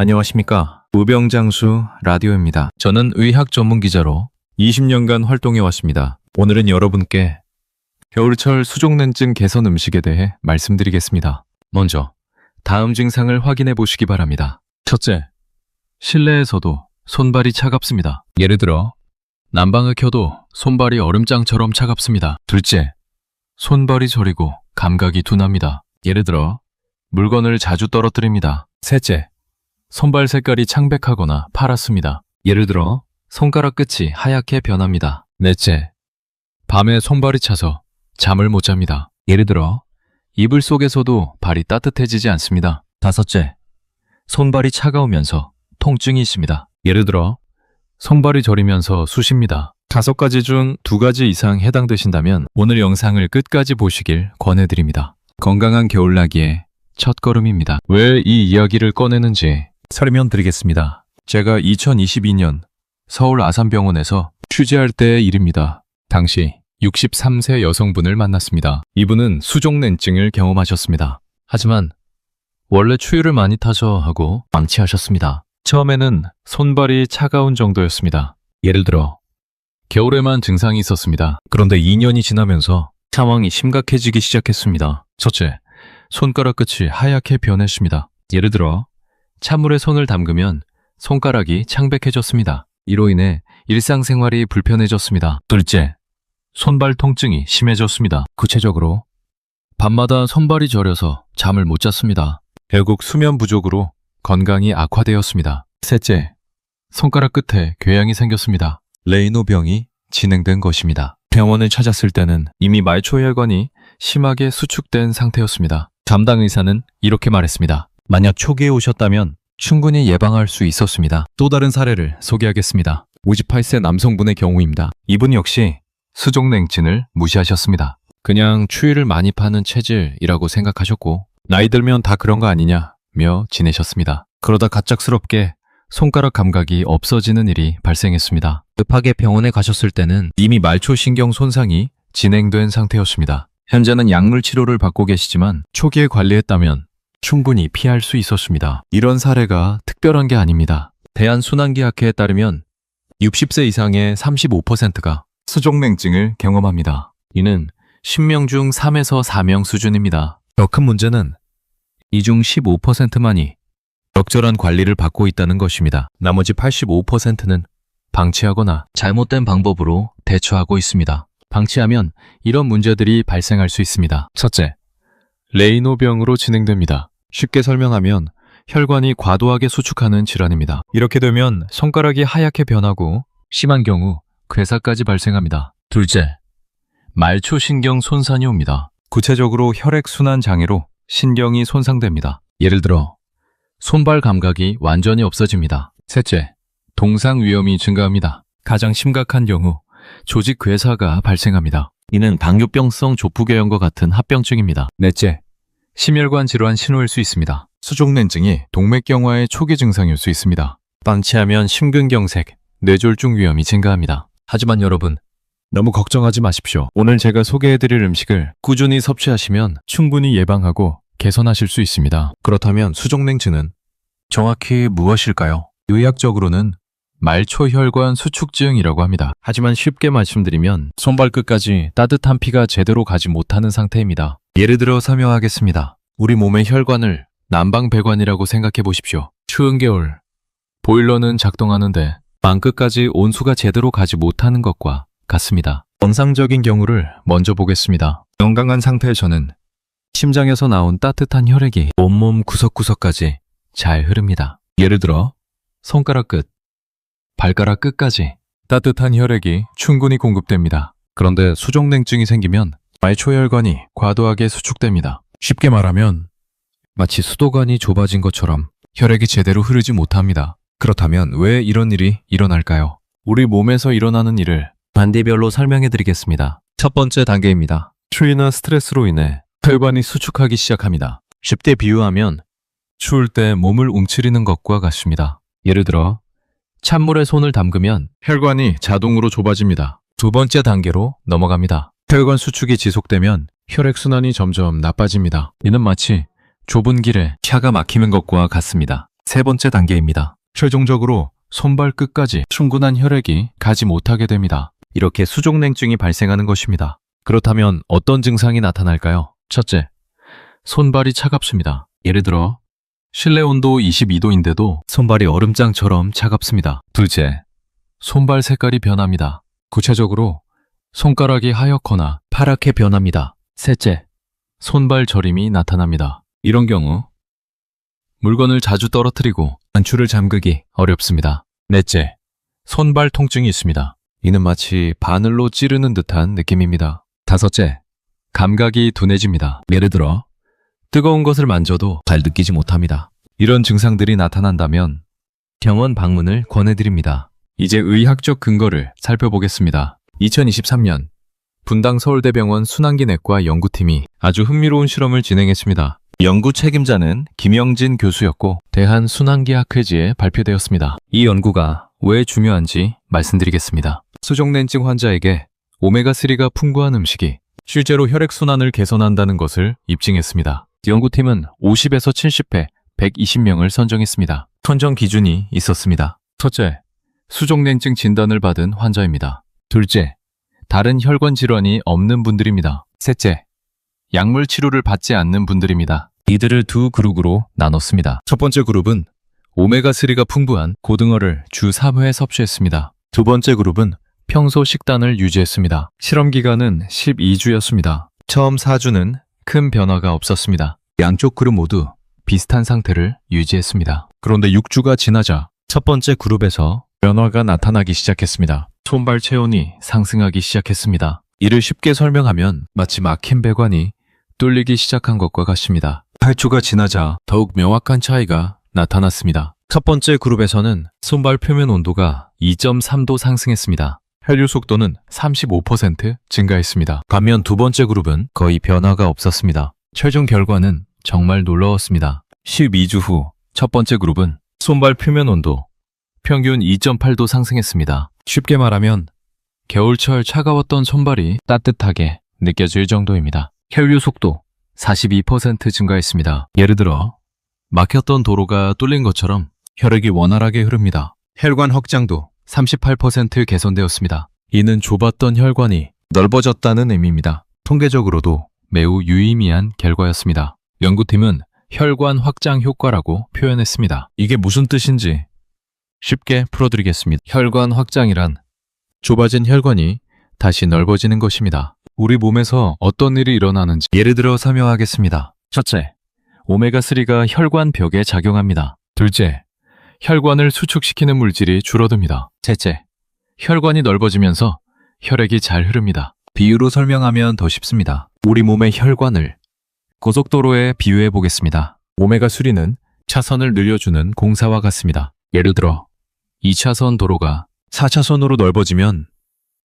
안녕하십니까. 우병장수 라디오입니다. 저는 의학 전문 기자로 20년간 활동해 왔습니다. 오늘은 여러분께 겨울철 수족냉증 개선 음식에 대해 말씀드리겠습니다. 먼저 다음 증상을 확인해 보시기 바랍니다. 첫째, 실내에서도 손발이 차갑습니다. 예를 들어 난방을 켜도 손발이 얼음장처럼 차갑습니다. 둘째, 손발이 저리고 감각이 둔합니다. 예를 들어 물건을 자주 떨어뜨립니다. 셋째, 손발 색깔이 창백하거나 파랗습니다. 예를 들어 손가락 끝이 하얗게 변합니다. 넷째, 밤에 손발이 차서 잠을 못 잡니다. 예를 들어 이불 속에서도 발이 따뜻해지지 않습니다. 다섯째, 손발이 차가우면서 통증이 있습니다. 예를 들어 손발이 저리면서 쑤십니다. 5가지 중 2가지 이상 해당되신다면 오늘 영상을 끝까지 보시길 권해드립니다. 건강한 겨울나기의 첫걸음입니다. 왜 이 이야기를 꺼내는지 설명드리겠습니다. 제가 2022년 서울 아산병원에서 취재할 때의 일입니다. 당시 63세 여성분을 만났습니다. 이분은 수족냉증을 경험하셨습니다. 하지만 원래 추위를 많이 타서 하고 방치하셨습니다. 처음에는 손발이 차가운 정도였습니다. 예를 들어 겨울에만 증상이 있었습니다. 그런데 2년이 지나면서 상황이 심각해지기 시작했습니다. 첫째, 손가락 끝이 하얗게 변했습니다. 예를 들어 찬물에 손을 담그면 손가락이 창백해졌습니다. 이로 인해 일상생활이 불편해졌습니다. 둘째, 손발 통증이 심해졌습니다. 구체적으로 밤마다 손발이 저려서 잠을 못 잤습니다. 결국 수면 부족으로 건강이 악화되었습니다. 셋째, 손가락 끝에 궤양이 생겼습니다. 레이노병이 진행된 것입니다. 병원을 찾았을 때는 이미 말초혈관이 심하게 수축된 상태였습니다. 담당 의사는 이렇게 말했습니다. 만약 초기에 오셨다면 충분히 예방할 수 있었습니다. 또 다른 사례를 소개하겠습니다. 58세 남성분의 경우입니다. 이분 역시 수족냉증을 무시하셨습니다. 그냥 추위를 많이 파는 체질이라고 생각하셨고 나이 들면 다 그런 거 아니냐며 지내셨습니다. 그러다 갑작스럽게 손가락 감각이 없어지는 일이 발생했습니다. 급하게 병원에 가셨을 때는 이미 말초신경 손상이 진행된 상태였습니다. 현재는 약물 치료를 받고 계시지만 초기에 관리했다면 충분히 피할 수 있었습니다. 이런 사례가 특별한 게 아닙니다. 대한순환기학회에 따르면 60세 이상의 35%가 수족냉증을 경험합니다. 이는 10명 중 3에서 4명 수준입니다. 더 큰 문제는 이 중 15%만이 적절한 관리를 받고 있다는 것입니다. 나머지 85%는 방치하거나 잘못된 방법으로 대처하고 있습니다. 방치하면 이런 문제들이 발생할 수 있습니다. 첫째, 레이노병으로 진행됩니다. 쉽게 설명하면 혈관이 과도하게 수축하는 질환입니다. 이렇게 되면 손가락이 하얗게 변하고 심한 경우 괴사까지 발생합니다. 둘째, 말초신경 손상이 옵니다. 구체적으로 혈액순환 장애로 신경이 손상됩니다. 예를 들어 손발 감각이 완전히 없어집니다. 셋째, 동상 위험이 증가합니다. 가장 심각한 경우 조직 괴사가 발생합니다. 이는 당뇨병성 조부궤염과 같은 합병증입니다. 넷째, 심혈관 질환 신호일 수 있습니다. 수족냉증이 동맥경화의 초기 증상일 수 있습니다. 방치하면 심근경색, 뇌졸중 위험이 증가합니다. 하지만 여러분, 너무 걱정하지 마십시오. 오늘 제가 소개해드릴 음식을 꾸준히 섭취하시면 충분히 예방하고 개선하실 수 있습니다. 그렇다면 수족냉증은 정확히 무엇일까요? 의학적으로는 말초혈관 수축증이라고 합니다. 하지만 쉽게 말씀드리면 손발끝까지 따뜻한 피가 제대로 가지 못하는 상태입니다. 예를 들어 설명하겠습니다. 우리 몸의 혈관을 난방배관이라고 생각해 보십시오. 추운 겨울, 보일러는 작동하는데 방끝까지 온수가 제대로 가지 못하는 것과 같습니다. 정상적인 경우를 먼저 보겠습니다. 건강한 상태에서는 심장에서 나온 따뜻한 혈액이 온몸 구석구석까지 잘 흐릅니다. 예를 들어 손가락 끝, 발가락 끝까지 따뜻한 혈액이 충분히 공급됩니다. 그런데 수족냉증이 생기면 말초혈관이 과도하게 수축됩니다. 쉽게 말하면 마치 수도관이 좁아진 것처럼 혈액이 제대로 흐르지 못합니다. 그렇다면 왜 이런 일이 일어날까요? 우리 몸에서 일어나는 일을 단계별로 설명해 드리겠습니다. 첫 번째 단계입니다. 추위나 스트레스로 인해 혈관이 수축하기 시작합니다. 쉽게 비유하면 추울 때 몸을 움츠리는 것과 같습니다. 예를 들어 찬물에 손을 담그면 혈관이 자동으로 좁아집니다. 두 번째 단계로 넘어갑니다. 혈관 수축이 지속되면 혈액순환이 점점 나빠집니다. 이는 마치 좁은 길에 차가 막히는 것과 같습니다. 세 번째 단계입니다. 최종적으로 손발 끝까지 충분한 혈액이 가지 못하게 됩니다. 이렇게 수족냉증이 발생하는 것입니다. 그렇다면 어떤 증상이 나타날까요? 첫째, 손발이 차갑습니다. 예를 들어 실내 온도 22도인데도 손발이 얼음장처럼 차갑습니다. 둘째, 손발 색깔이 변합니다. 구체적으로 손가락이 하얗거나 파랗게 변합니다. 셋째, 손발 저림이 나타납니다. 이런 경우 물건을 자주 떨어뜨리고 단추를 잠그기 어렵습니다. 넷째, 손발 통증이 있습니다. 이는 마치 바늘로 찌르는 듯한 느낌입니다. 다섯째, 감각이 둔해집니다. 예를 들어 뜨거운 것을 만져도 잘 느끼지 못합니다. 이런 증상들이 나타난다면 병원 방문을 권해드립니다. 이제 의학적 근거를 살펴보겠습니다. 2023년 분당 서울대병원 순환기내과 연구팀이 아주 흥미로운 실험을 진행했습니다. 연구 책임자는 김영진 교수였고 대한순환기학회지에 발표되었습니다. 이 연구가 왜 중요한지 말씀드리겠습니다. 수족냉증 환자에게 오메가3가 풍부한 음식이 실제로 혈액순환을 개선한다는 것을 입증했습니다. 연구팀은 50에서 70회 120명을 선정했습니다. 선정 기준이 있었습니다. 첫째, 수족냉증 진단을 받은 환자입니다. 둘째, 다른 혈관 질환이 없는 분들입니다. 셋째, 약물 치료를 받지 않는 분들입니다. 이들을 두 그룹으로 나눴습니다. 첫 번째 그룹은 오메가3가 풍부한 고등어를 주 3회 섭취했습니다. 두 번째 그룹은 평소 식단을 유지했습니다. 실험 기간은 12주였습니다. 처음 4주는 큰 변화가 없었습니다. 양쪽 그룹 모두 비슷한 상태를 유지했습니다. 그런데 6주가 지나자 첫 번째 그룹에서 변화가 나타나기 시작했습니다. 손발 체온이 상승하기 시작했습니다. 이를 쉽게 설명하면 마치 막힌 배관이 뚫리기 시작한 것과 같습니다. 8주가 지나자 더욱 명확한 차이가 나타났습니다. 첫 번째 그룹에서는 손발 표면 온도가 2.3도 상승했습니다. 혈류 속도는 35% 증가했습니다. 반면 두 번째 그룹은 거의 변화가 없었습니다. 최종 결과는 정말 놀라웠습니다. 12주 후 첫 번째 그룹은 손발 표면 온도 평균 2.8도 상승했습니다. 쉽게 말하면 겨울철 차가웠던 손발이 따뜻하게 느껴질 정도입니다. 혈류 속도 42% 증가했습니다. 예를 들어 막혔던 도로가 뚫린 것처럼 혈액이 원활하게 흐릅니다. 혈관 확장도 38% 개선되었습니다. 이는 좁았던 혈관이 넓어졌다는 의미입니다. 통계적으로도 매우 유의미한 결과였습니다. 연구팀은 혈관 확장 효과라고 표현했습니다. 이게 무슨 뜻인지 쉽게 풀어드리겠습니다. 혈관 확장이란 좁아진 혈관이 다시 넓어지는 것입니다. 우리 몸에서 어떤 일이 일어나는지 예를 들어 설명하겠습니다. 첫째, 오메가3가 혈관 벽에 작용합니다. 둘째, 혈관을 수축시키는 물질이 줄어듭니다. 셋째, 혈관이 넓어지면서 혈액이 잘 흐릅니다. 비유로 설명하면 더 쉽습니다. 우리 몸의 혈관을 고속도로에 비유해 보겠습니다. 오메가3는 차선을 늘려주는 공사와 같습니다. 예를 들어 2차선 도로가 4차선으로 넓어지면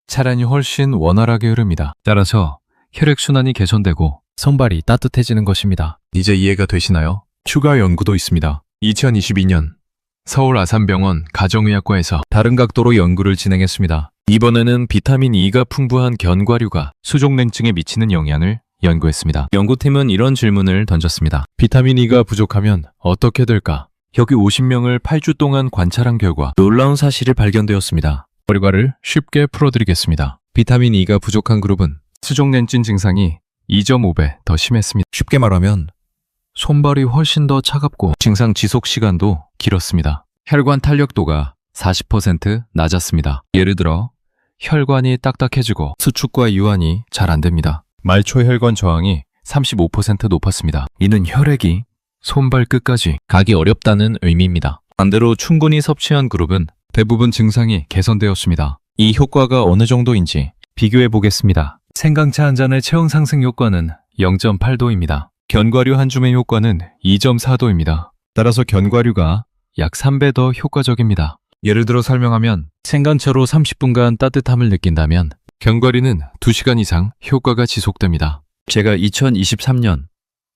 차량이 훨씬 원활하게 흐릅니다. 따라서 혈액순환이 개선되고 손발이 따뜻해지는 것입니다. 이제 이해가 되시나요? 추가 연구도 있습니다. 2022년 서울 아산병원 가정의학과에서 다른 각도로 연구를 진행했습니다. 이번에는 비타민 E가 풍부한 견과류가 수족냉증에 미치는 영향을 연구했습니다. 연구팀은 이런 질문을 던졌습니다. 비타민 E가 부족하면 어떻게 될까? 여기 50명을 8주 동안 관찰한 결과 놀라운 사실이 발견되었습니다. 결과를 쉽게 풀어드리겠습니다. 비타민 E가 부족한 그룹은 수족냉증 증상이 2.5배 더 심했습니다. 쉽게 말하면 손발이 훨씬 더 차갑고 증상 지속 시간도 길었습니다. 혈관 탄력도가 40% 낮았습니다. 예를 들어 혈관이 딱딱해지고 수축과 유환이 잘 안 됩니다. 말초 혈관 저항이 35% 높았습니다. 이는 혈액이 손발 끝까지 가기 어렵다는 의미입니다. 반대로 충분히 섭취한 그룹은 대부분 증상이 개선되었습니다. 이 효과가 어느 정도인지 비교해 보겠습니다. 생강차 한 잔의 체온 상승 효과는 0.8도입니다. 견과류 한 줌의 효과는 2.4도입니다. 따라서 견과류가 약 3배 더 효과적입니다. 예를 들어 설명하면 생강차로 30분간 따뜻함을 느낀다면 견과류는 2시간 이상 효과가 지속됩니다. 제가 2023년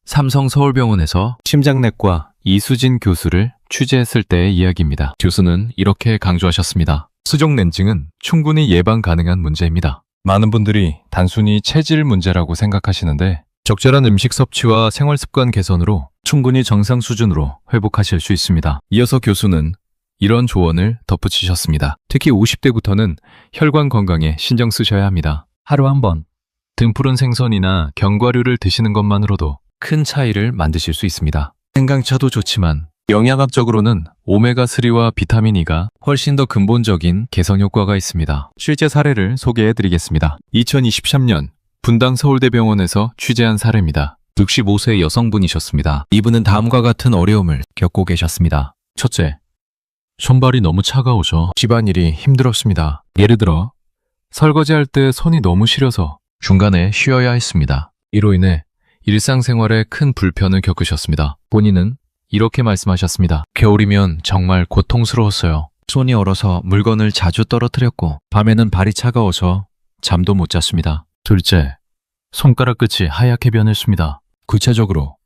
삼성 서울병원에서 심장내과 이수진 교수를 취재했을 때의 이야기입니다. 교수는 이렇게 강조하셨습니다. 수족냉증은 충분히 예방 가능한 문제입니다. 많은 분들이 단순히 체질 문제라고 생각하시는데 적절한 음식 섭취와 생활습관 개선으로 충분히 정상 수준으로 회복하실 수 있습니다. 이어서 교수는 이런 조언을 덧붙이셨습니다. 특히 50대부터는 혈관 건강에 신경 쓰셔야 합니다. 하루 한 번 등푸른 생선이나 견과류를 드시는 것만으로도 큰 차이를 만드실 수 있습니다. 생강차도 좋지만 영양학적으로는 오메가3와 비타민 E가 훨씬 더 근본적인 개선 효과가 있습니다. 실제 사례를 소개해 드리겠습니다. 2023년 분당 서울대병원에서 취재한 사례입니다. 65세 여성분이셨습니다. 이분은 다음과 같은 어려움을 겪고 계셨습니다. 첫째, 손발이 너무 차가워져 집안일이 힘들었습니다. 예를 들어 설거지할 때 손이 너무 시려서 중간에 쉬어야 했습니다. 이로 인해 일상생활에 큰 불편을 겪으셨습니다. 본인은 이렇게 말씀하셨습니다. 겨울이면 정말 고통스러웠어요. 손이 얼어서 물건을 자주 떨어뜨렸고 밤에는 발이 차가워서 잠도 못 잤습니다. 둘째, 손가락 끝이 하얗게 변했습니다. 구체적으로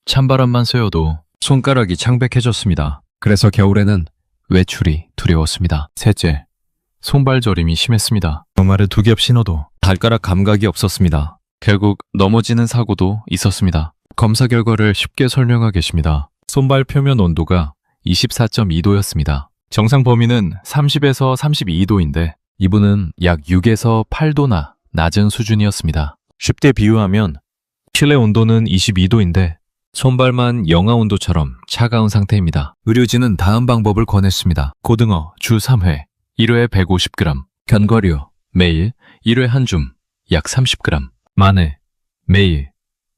찬바람만 쐬어도 손가락이 창백해졌습니다. 그래서 겨울에는 외출이 두려웠습니다. 셋째, 손발 저림이 심했습니다. 양말을 두 겹 신어도 발가락 감각이 없었습니다. 결국 넘어지는 사고도 있었습니다. 검사 결과를 쉽게 설명하겠습니다. 손발 표면 온도가 24.2도였습니다. 정상 범위는 30에서 32도인데 이분은 약 6에서 8도나 낮은 수준이었습니다. 쉽게 비유하면 실내 온도는 22도인데 손발만 영하 온도처럼 차가운 상태입니다. 의료진은 다음 방법을 권했습니다. 고등어 주 3회, 1회에 150g, 견과류 매일 1회 한 줌, 약 30g, 마늘 매일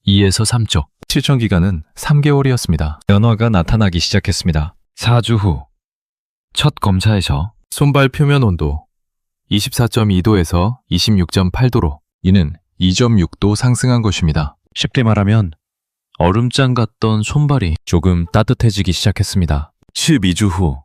2에서 3쪽. 실천 기간은 3개월이었습니다. 변화가 나타나기 시작했습니다. 4주 후 첫 검사에서 손발 표면 온도 24.2도에서 26.8도로 이는 2.6도 상승한 것입니다. 쉽게 말하면 얼음장 같던 손발이 조금 따뜻해지기 시작했습니다. 12주 후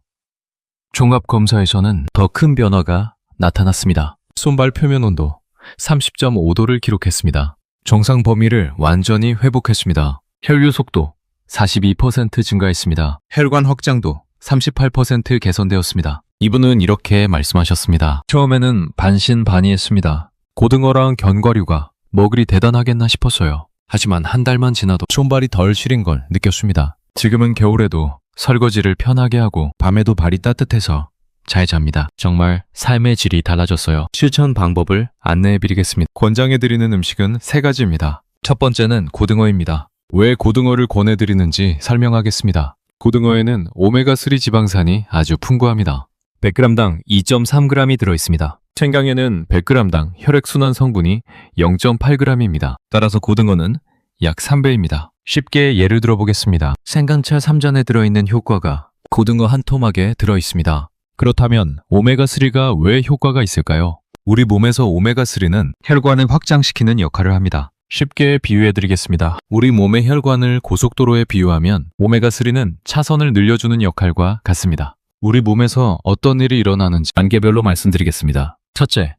종합검사에서는 더 큰 변화가 나타났습니다. 손발 표면 온도 30.5도를 기록했습니다. 정상 범위를 완전히 회복했습니다. 혈류 속도 42% 증가했습니다. 혈관 확장도 38% 개선되었습니다. 이분은 이렇게 말씀하셨습니다. 처음에는 반신반의했습니다. 고등어랑 견과류가 뭐 그리 대단하겠나 싶었어요. 하지만 한 달만 지나도 손발이 덜 시린 걸 느꼈습니다. 지금은 겨울에도 설거지를 편하게 하고 밤에도 발이 따뜻해서 잘 잡니다. 정말 삶의 질이 달라졌어요. 실천 방법을 안내해드리겠습니다. 권장해드리는 음식은 3가지입니다. 첫 번째는 고등어입니다. 왜 고등어를 권해드리는지 설명하겠습니다. 고등어에는 오메가3 지방산이 아주 풍부합니다. 100g당 2.3g이 들어있습니다. 생강에는 100g당 혈액순환 성분이 0.8g입니다. 따라서 고등어는 약 3배입니다. 쉽게 예를 들어보겠습니다. 생강차 3잔에 들어있는 효과가 고등어 한 토막에 들어있습니다. 그렇다면 오메가3가 왜 효과가 있을까요? 우리 몸에서 오메가3는 혈관을 확장시키는 역할을 합니다. 쉽게 비유해드리겠습니다. 우리 몸의 혈관을 고속도로에 비유하면 오메가3는 차선을 늘려주는 역할과 같습니다. 우리 몸에서 어떤 일이 일어나는지 단계별로 말씀드리겠습니다. 첫째,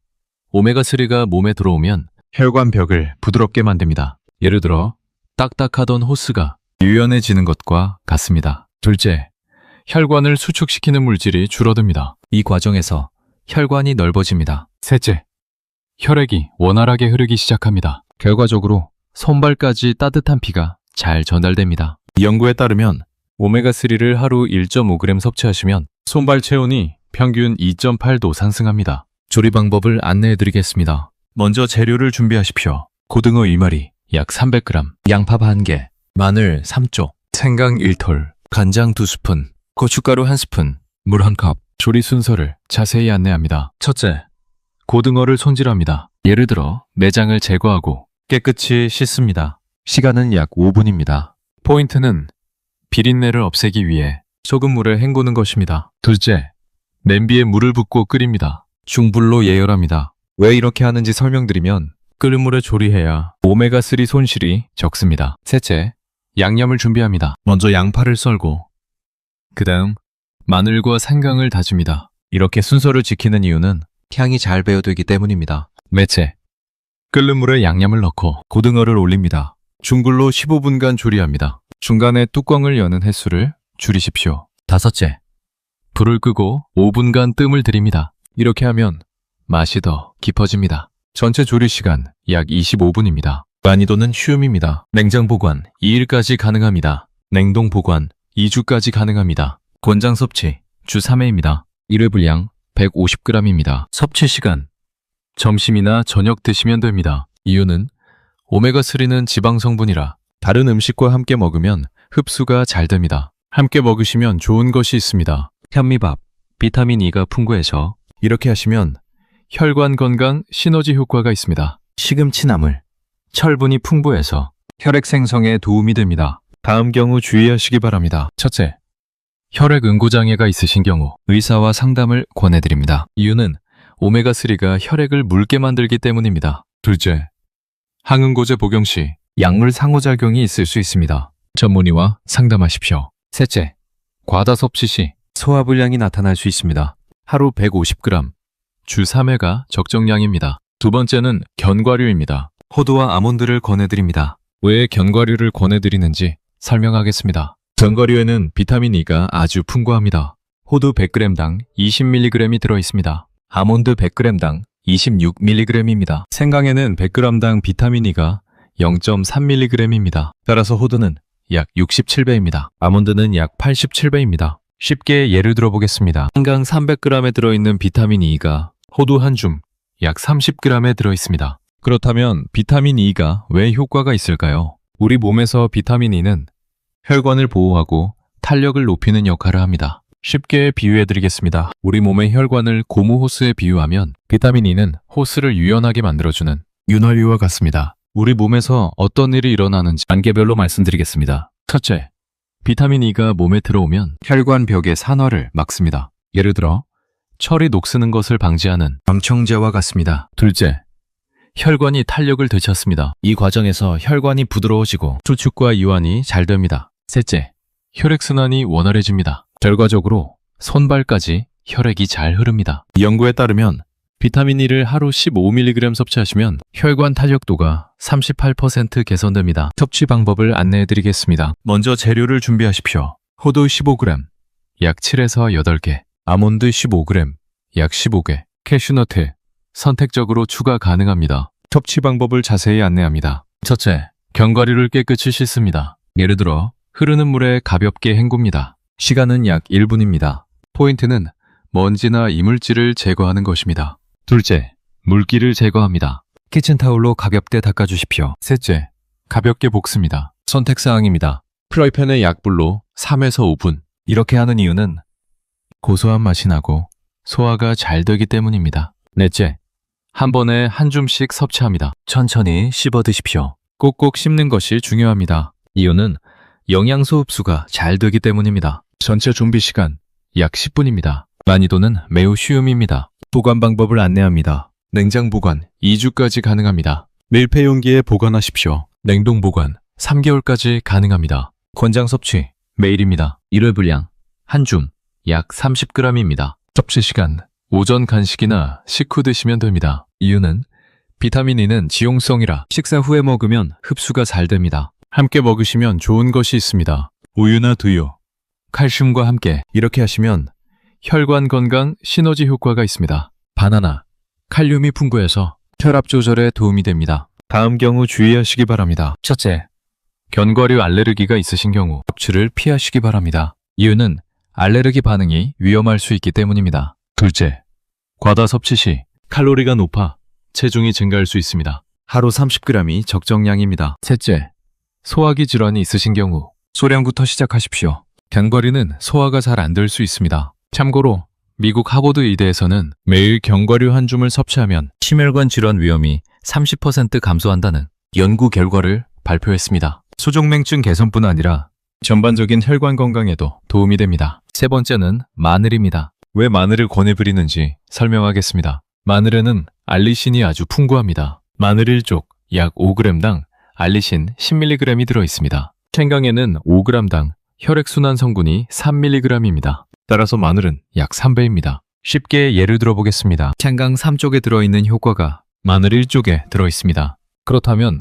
오메가3가 몸에 들어오면 혈관 벽을 부드럽게 만듭니다. 예를 들어 딱딱하던 호스가 유연해지는 것과 같습니다. 둘째, 혈관을 수축시키는 물질이 줄어듭니다. 이 과정에서 혈관이 넓어집니다. 셋째, 혈액이 원활하게 흐르기 시작합니다. 결과적으로 손발까지 따뜻한 피가 잘 전달됩니다. 이 연구에 따르면 오메가3를 하루 1.5g 섭취하시면 손발 체온이 평균 2.8도 상승합니다. 조리 방법을 안내해드리겠습니다. 먼저 재료를 준비하십시오. 고등어 1마리, 약 300g, 양파 1개, 마늘 3쪽, 생강 1톨, 간장 2스푼, 고춧가루 1스푼, 물 1컵. 조리 순서를 자세히 안내합니다. 첫째, 고등어를 손질합니다. 예를 들어 내장을 제거하고 깨끗이 씻습니다. 시간은 약 5분입니다. 포인트는 비린내를 없애기 위해 소금물에 헹구는 것입니다. 둘째, 냄비에 물을 붓고 끓입니다. 중불로 예열합니다. 왜 이렇게 하는지 설명드리면 끓는 물에 조리해야 오메가3 손실이 적습니다. 셋째, 양념을 준비합니다. 먼저 양파를 썰고 그 다음 마늘과 생강을 다집니다. 이렇게 순서를 지키는 이유는 향이 잘 배어들기 때문입니다. 넷째, 끓는 물에 양념을 넣고 고등어를 올립니다. 중불로 15분간 조리합니다. 중간에 뚜껑을 여는 횟수를 줄이십시오. 다섯째, 불을 끄고 5분간 뜸을 들입니다. 이렇게 하면 맛이 더 깊어집니다. 전체 조리 시간 약 25분입니다. 난이도는 쉬움입니다. 냉장 보관 2일까지 가능합니다. 냉동 보관 2주까지 가능합니다. 권장 섭취 주 3회입니다. 1회 분량 150g입니다. 섭취 시간 점심이나 저녁 드시면 됩니다. 이유는 오메가3는 지방 성분이라 다른 음식과 함께 먹으면 흡수가 잘 됩니다. 함께 먹으시면 좋은 것이 있습니다. 현미밥, 비타민 E가 풍부해서 이렇게 하시면 혈관 건강 시너지 효과가 있습니다. 시금치 나물, 철분이 풍부해서 혈액 생성에 도움이 됩니다. 다음 경우 주의하시기 바랍니다. 첫째, 혈액 응고장애가 있으신 경우 의사와 상담을 권해드립니다. 이유는 오메가3가 혈액을 묽게 만들기 때문입니다. 둘째, 항응고제 복용 시 약물 상호작용이 있을 수 있습니다. 전문의와 상담하십시오. 셋째, 과다 섭취 시 소화불량이 나타날 수 있습니다. 하루 150g, 주 3회가 적정량입니다. 두 번째는 견과류입니다. 호두와 아몬드를 권해드립니다. 왜 견과류를 권해드리는지 설명하겠습니다. 견과류에는 비타민 E가 아주 풍부합니다. 호두 100g당 20mg이 들어있습니다. 아몬드 100g당 26mg입니다. 생강에는 100g당 비타민 E가 0.3mg입니다. 따라서 호두는 약 67배입니다. 아몬드는 약 87배입니다. 쉽게 예를 들어보겠습니다. 생강 300g에 들어있는 비타민 E가 호두 한 줌 약 30g에 들어있습니다. 그렇다면 비타민 E가 왜 효과가 있을까요? 우리 몸에서 비타민 E는 혈관을 보호하고 탄력을 높이는 역할을 합니다. 쉽게 비유해드리겠습니다. 우리 몸의 혈관을 고무 호스에 비유하면 비타민 E는 호스를 유연하게 만들어주는 윤활유와 같습니다. 우리 몸에서 어떤 일이 일어나는지 단계별로 말씀드리겠습니다. 첫째, 비타민 E가 몸에 들어오면 혈관 벽의 산화를 막습니다. 예를 들어 철이 녹쓰는 것을 방지하는 점청제와 같습니다. 둘째, 혈관이 탄력을 되찾습니다. 이 과정에서 혈관이 부드러워지고 수축과 이완이 잘 됩니다. 셋째, 혈액순환이 원활해집니다. 결과적으로 손발까지 혈액이 잘 흐릅니다. 이 연구에 따르면 비타민 E를 하루 15mg 섭취하시면 혈관 탄력도가 38% 개선됩니다. 섭취 방법을 안내해드리겠습니다. 먼저 재료를 준비하십시오. 호두 15g, 약 7에서 8개, 아몬드 15g, 약 15개, 캐슈너트, 선택적으로 추가 가능합니다. 섭취 방법을 자세히 안내합니다. 첫째, 견과류를 깨끗이 씻습니다. 예를 들어 흐르는 물에 가볍게 헹굽니다. 시간은 약 1분입니다. 포인트는 먼지나 이물질을 제거하는 것입니다. 둘째, 물기를 제거합니다. 키친타올로 가볍게 닦아주십시오. 셋째, 가볍게 볶습니다. 선택사항입니다. 프라이팬에 약불로 3에서 5분. 이렇게 하는 이유는 고소한 맛이 나고 소화가 잘 되기 때문입니다. 넷째, 한 번에 한 줌씩 섭취합니다. 천천히 씹어 드십시오. 꼭꼭 씹는 것이 중요합니다. 이유는 영양소 흡수가 잘 되기 때문입니다. 전체 준비 시간 약 10분입니다. 난이도는 매우 쉬움입니다. 보관 방법을 안내합니다. 냉장 보관 2주까지 가능합니다. 밀폐 용기에 보관하십시오. 냉동 보관 3개월까지 가능합니다. 권장 섭취 매일입니다. 1회 분량 한 줌 약 30g입니다. 섭취 시간 오전 간식이나 식후 드시면 됩니다. 이유는 비타민 E는 지용성이라 식사 후에 먹으면 흡수가 잘 됩니다. 함께 먹으시면 좋은 것이 있습니다. 우유나 두유, 칼슘과 함께 이렇게 하시면 혈관 건강 시너지 효과가 있습니다. 바나나, 칼륨이 풍부해서 혈압 조절에 도움이 됩니다. 다음 경우 주의하시기 바랍니다. 첫째, 견과류 알레르기가 있으신 경우 섭취를 피하시기 바랍니다. 이유는 알레르기 반응이 위험할 수 있기 때문입니다. 둘째, 과다 섭취 시 칼로리가 높아 체중이 증가할 수 있습니다. 하루 30g이 적정량입니다. 셋째, 소화기 질환이 있으신 경우 소량부터 시작하십시오. 견과류는 소화가 잘 안 될 수 있습니다. 참고로 미국 하버드 의대에서는 매일 견과류 한 줌을 섭취하면 심혈관 질환 위험이 30% 감소한다는 연구 결과를 발표했습니다. 수족냉증 개선뿐 아니라 전반적인 혈관 건강에도 도움이 됩니다. 세 번째는 마늘입니다. 왜 마늘을 권해드리는지 설명하겠습니다. 마늘에는 알리신이 아주 풍부합니다. 마늘 1쪽 약 5g당 알리신 10mg이 들어있습니다. 생강에는 5g당 혈액순환 성분이 3mg입니다. 따라서 마늘은 약 3배입니다. 쉽게 예를 들어보겠습니다. 생강 3쪽에 들어있는 효과가 마늘 1쪽에 들어있습니다. 그렇다면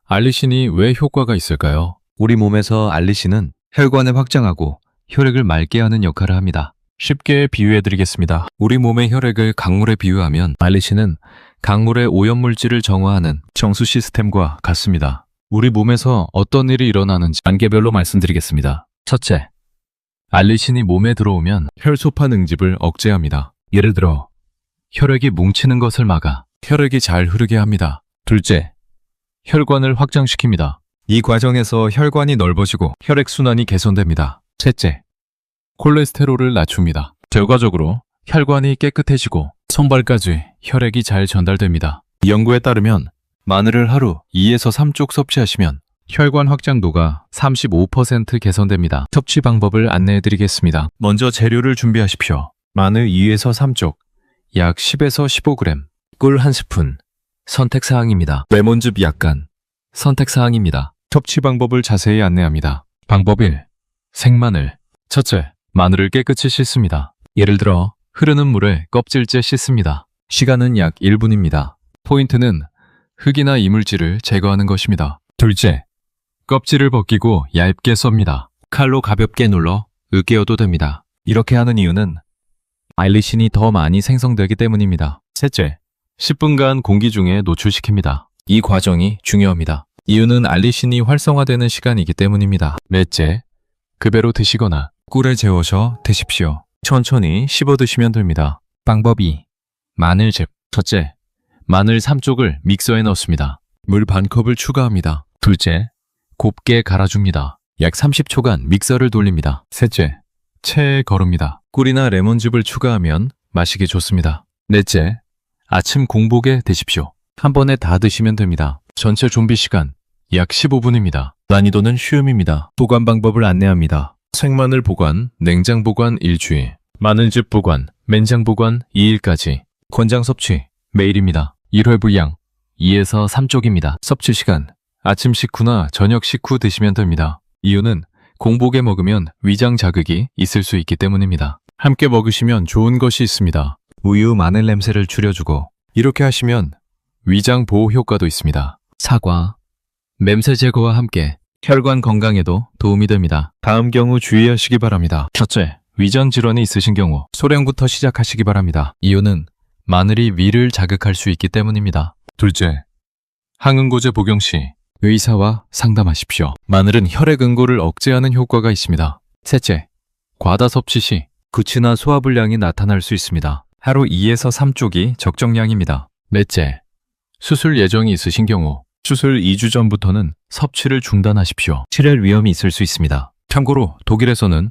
알리신이 왜 효과가 있을까요? 우리 몸에서 알리신은 혈관을 확장하고 혈액을 맑게 하는 역할을 합니다. 쉽게 비유해드리겠습니다. 우리 몸의 혈액을 강물에 비유하면 알리신은 강물의 오염물질을 정화하는 정수 시스템과 같습니다. 우리 몸에서 어떤 일이 일어나는지 단계별로 말씀드리겠습니다. 첫째, 알리신이 몸에 들어오면 혈소판 응집을 억제합니다. 예를 들어 혈액이 뭉치는 것을 막아 혈액이 잘 흐르게 합니다. 둘째, 혈관을 확장시킵니다. 이 과정에서 혈관이 넓어지고 혈액순환이 개선됩니다. 셋째, 콜레스테롤을 낮춥니다. 결과적으로 혈관이 깨끗해지고 손발까지 혈액이 잘 전달됩니다. 연구에 따르면 마늘을 하루 2에서 3쪽 섭취하시면 혈관 확장도가 35% 개선됩니다. 섭취 방법을 안내해 드리겠습니다. 먼저 재료를 준비하십시오. 마늘 2에서 3쪽, 약 10에서 15g, 꿀 1스푼, 선택사항입니다. 레몬즙 약간, 선택사항입니다. 섭취 방법을 자세히 안내합니다. 방법 1. 생마늘. 첫째, 마늘을 깨끗이 씻습니다. 예를 들어 흐르는 물에 껍질째 씻습니다. 시간은 약 1분입니다. 포인트는 흙이나 이물질을 제거하는 것입니다. 둘째, 껍질을 벗기고 얇게 썹니다. 칼로 가볍게 눌러 으깨어도 됩니다. 이렇게 하는 이유는 알리신이 더 많이 생성되기 때문입니다. 셋째, 10분간 공기 중에 노출시킵니다. 이 과정이 중요합니다. 이유는 알리신이 활성화되는 시간이기 때문입니다. 넷째, 급여로 드시거나 꿀에 재워서 드십시오. 천천히 씹어 드시면 됩니다. 방법 2. 마늘즙. 첫째, 마늘 3쪽을 믹서에 넣습니다. 물 반컵을 추가합니다. 둘째, 곱게 갈아줍니다. 약 30초간 믹서를 돌립니다. 셋째, 체에 거릅니다. 꿀이나 레몬즙을 추가하면 마시기 좋습니다. 넷째, 아침 공복에 드십시오. 한 번에 다 드시면 됩니다. 전체 준비 시간 약 15분입니다. 난이도는 쉬움입니다. 보관 방법을 안내합니다. 생마늘 보관, 냉장 보관 일주일, 마늘즙 보관, 맨장 보관 2일까지. 권장 섭취 매일입니다. 1회 분량 2에서 3쪽입니다. 섭취 시간 아침 식후나 저녁 식후 드시면 됩니다. 이유는 공복에 먹으면 위장 자극이 있을 수 있기 때문입니다. 함께 먹으시면 좋은 것이 있습니다. 우유 마늘 냄새를 줄여주고 이렇게 하시면 위장 보호 효과도 있습니다. 사과, 맴새 제거와 함께 혈관 건강에도 도움이 됩니다. 다음 경우 주의하시기 바랍니다. 첫째, 위전 질환이 있으신 경우 소량부터 시작하시기 바랍니다. 이유는 마늘이 위를 자극할 수 있기 때문입니다. 둘째, 항응고제 복용 시 의사와 상담하십시오. 마늘은 혈액 응고를 억제하는 효과가 있습니다. 셋째, 과다 섭취 시 구취나 소화불량이 나타날 수 있습니다. 하루 2에서 3쪽이 적정량입니다. 넷째, 수술 예정이 있으신 경우 수술 2주 전부터는 섭취를 중단하십시오. 출혈 위험이 있을 수 있습니다. 참고로 독일에서는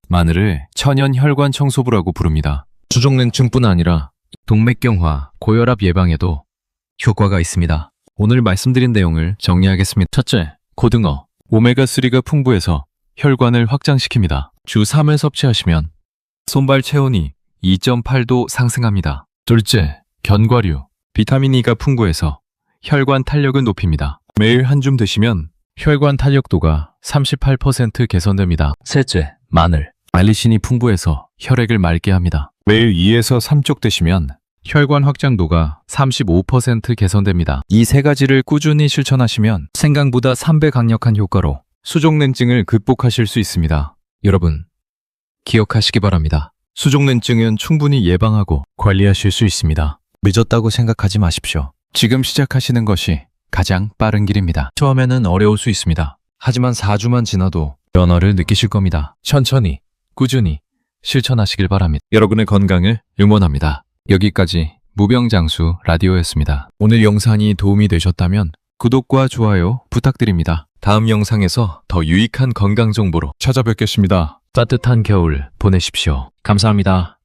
마늘을 천연 혈관 청소부라고 부릅니다. 수족냉증뿐 아니라 동맥경화, 고혈압 예방에도 효과가 있습니다. 오늘 말씀드린 내용을 정리하겠습니다. 첫째, 고등어, 오메가3가 풍부해서 혈관을 확장시킵니다. 주 3회 섭취하시면 손발 체온이 2.8도 상승합니다. 둘째, 견과류, 비타민 E가 풍부해서 혈관 탄력을 높입니다. 매일 한 줌 드시면 혈관 탄력도가 38% 개선됩니다. 셋째, 마늘, 알리신이 풍부해서 혈액을 맑게 합니다. 매일 2에서 3쪽 드시면 혈관 확장도가 35% 개선됩니다. 이 세 가지를 꾸준히 실천하시면 생강보다 3배 강력한 효과로 수족냉증을 극복하실 수 있습니다. 여러분, 기억하시기 바랍니다. 수족냉증은 충분히 예방하고 관리하실 수 있습니다. 늦었다고 생각하지 마십시오. 지금 시작하시는 것이 가장 빠른 길입니다. 처음에는 어려울 수 있습니다. 하지만 4주만 지나도 변화를 느끼실 겁니다. 천천히, 꾸준히 실천하시길 바랍니다. 여러분의 건강을 응원합니다. 여기까지 무병장수 라디오였습니다. 오늘 영상이 도움이 되셨다면 구독과 좋아요 부탁드립니다. 다음 영상에서 더 유익한 건강 정보로 찾아뵙겠습니다. 따뜻한 겨울 보내십시오. 감사합니다.